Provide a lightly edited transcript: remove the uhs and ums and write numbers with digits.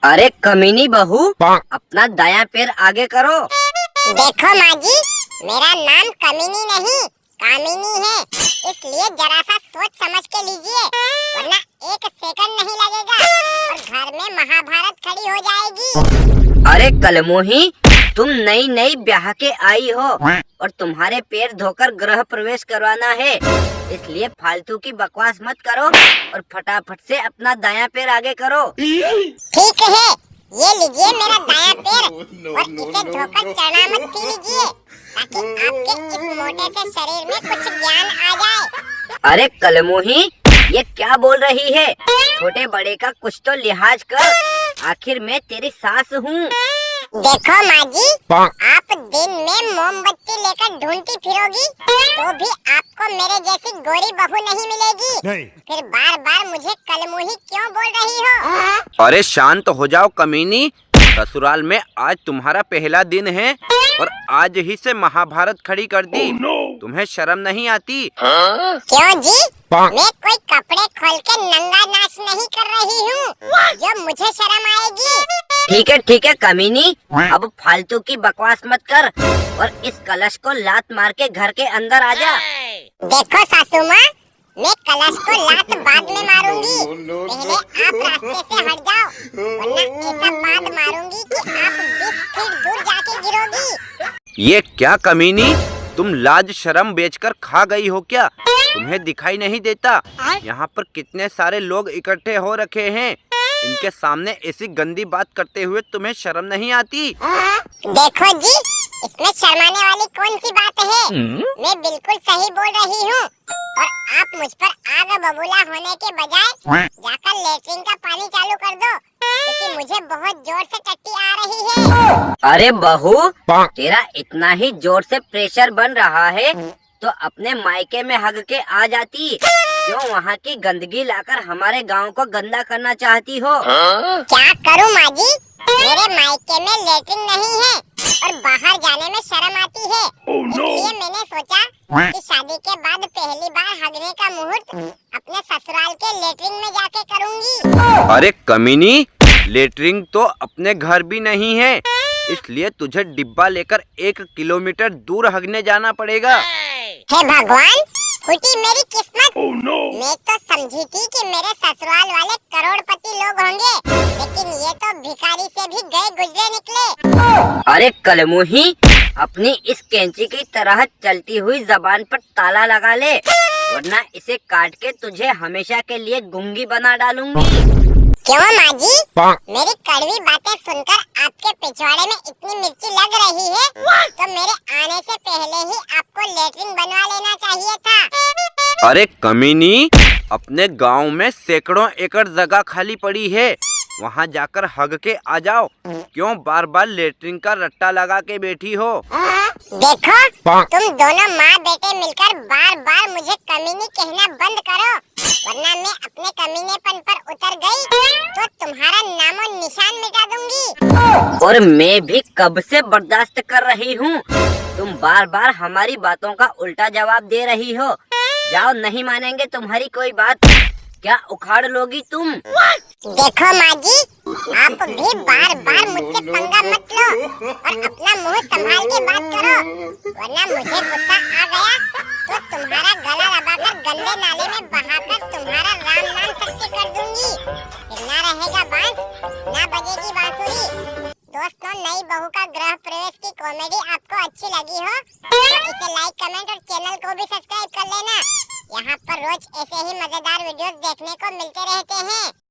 अरे कमीनी बहू, अपना दायां पैर आगे करो। देखो माँ जी, मेरा नाम कमीनी नहीं कामिनी है, इसलिए जरा सा सोच समझ के लीजिए, वरना एक सेकंड नहीं लगेगा और घर में महाभारत खड़ी हो जाएगी। अरे कलमोही, तुम नई नई ब्याह के आई हो और तुम्हारे पैर धोकर गृह प्रवेश करवाना है, इसलिए फालतू की बकवास मत करो और फटाफट से अपना दायां पैर आगे करो। ठीक है, ये लीजिए मेरा दायां पैर और इसे धोकर चढ़ा मत पी लीजिए, ताकि आपके इस मोटे से शरीर में कुछ ज्ञान आ जाए। अरे कलमोही, ये क्या बोल रही है? छोटे बड़े का कुछ तो लिहाज कर, आखिर मैं तेरी सास हूँ। देखो माँ जी, आप दिन में मोमबत्ती लेकर ढूंढती फिरोगी तो भी आपको मेरे जैसी गोरी बहू नहीं मिलेगी। फिर बार बार मुझे कलमुही क्यों बोल रही हो? अरे शांत हो जाओ कमीनी, ससुराल में आज तुम्हारा पहला दिन है और आज ही से महाभारत खड़ी कर दी। तुम्हें शर्म नहीं आती? क्यों जी, मैं कोई कपड़े खोल के नंगा नाच नहीं कर रही हूँ जो मुझे शर्म आएगी। ठीक है कमीनी, अब फालतू की बकवास मत कर और इस कलश को लात मार के घर के अंदर आ जा। देखो सासू माँ, मैं कलश को लात बाद में मारूंगी, पहले आप रास्ते से हट जाओ, वरना ऐसा बाद मारूंगी कि आप 20 फीट दूर जाके गिरोगी। ये क्या कमीनी, तुम लाज शर्म बेचकर खा गई हो क्या? तुम्हें दिखाई नहीं देता यहाँ पर कितने सारे लोग इकट्ठे हो रखे हैं? इनके सामने ऐसी गंदी बात करते हुए तुम्हें शर्म नहीं आती? देखो जी, इसमें शर्माने वाली कौन सी बात है? मैं बिल्कुल सही बोल रही हूँ और आप मुझ पर आग बबूला होने के बजाय जाकर लेटरिन का पानी चालू कर दो, क्योंकि मुझे बहुत जोर से टट्टी आ रही है। अरे बहू, तेरा इतना ही जोर से प्रेशर बन रहा है तो अपने मायके में हग के आ जाती, क्यों वहाँ की गंदगी लाकर हमारे गांव को गंदा करना चाहती हो? क्या करूँ माँ जी, मेरे मायके में लेटरिन नहीं है और बाहर जाने में शर्म आती है, इसलिए मैंने सोचा कि शादी के बाद पहली बार हगने का मुहूर्त अपने ससुराल के लेटरिन में जाके करूँगी। अरे कमीनी, लेटरिन तो अपने घर भी नहीं है, इसलिए तुझे डिब्बा लेकर 1 किलोमीटर दूर हगने जाना पड़ेगा। हे भगवान, फूटी मेरी किस्मत। मैं तो समझी थी कि मेरे ससुराल वाले करोड़पति लोग होंगे, लेकिन ये तो भिखारी से भी गए गुजरे निकले। अरे कलमुही, अपनी इस कैंची की तरह चलती हुई जबान पर ताला लगा ले, वरना इसे काट के तुझे हमेशा के लिए गूंगी बना डालूंगी। क्यों माँ जी, मेरी कड़वी बातें सुनकर आपके पिछवाड़े में इतनी मिर्ची लग रही है, तो मेरे आने से पहले ही आपको लेटरिन बनवा लेना चाहिए था। अरे कमीनी, अपने गांव में सैकड़ों एकड़ जगह खाली पड़ी है, वहां जाकर हग के आ जाओ। क्यों बार बार लेटरिन का रट्टा लगा के बैठी हो? देखो, तुम दोनों माँ बेटे मिलकर बार बार मुझे कमीनी कहना बंद करो, वरना मैं अपने कमीनेपन पर उतर गई तो तुम्हारा नामो निशान मिटा दूंगी। और मैं भी कब से बर्दाश्त कर रही हूँ, तुम बार बार हमारी बातों का उल्टा जवाब दे रही हो। जाओ, नहीं मानेंगे तुम्हारी कोई बात। क्या उखाड़ लोगी तुम? देखो माँ जी, आप भी बार बार मुझसे पंगा मत लो और अपना मुंह संभाल के बात करो, वरना मुझे गुस्सा आ गया तो तुम्हारा गला दबाकर गंदे नाले में बहाकर तुम्हारा राम नाम सत्य कर दूंगी। फिर ना रहेगा बांस, ना बजेगी बांसुरी। दोस्तों, नई बहू का गृह प्रवेश की कॉमेडी आपको अच्छी लगी हो तो इसे लाइक, कमेंट और चैनल को भी सब्सक्राइब कर लेना। यहाँ पर रोज ऐसे ही मजेदार वीडियोस देखने को मिलते रहते हैं।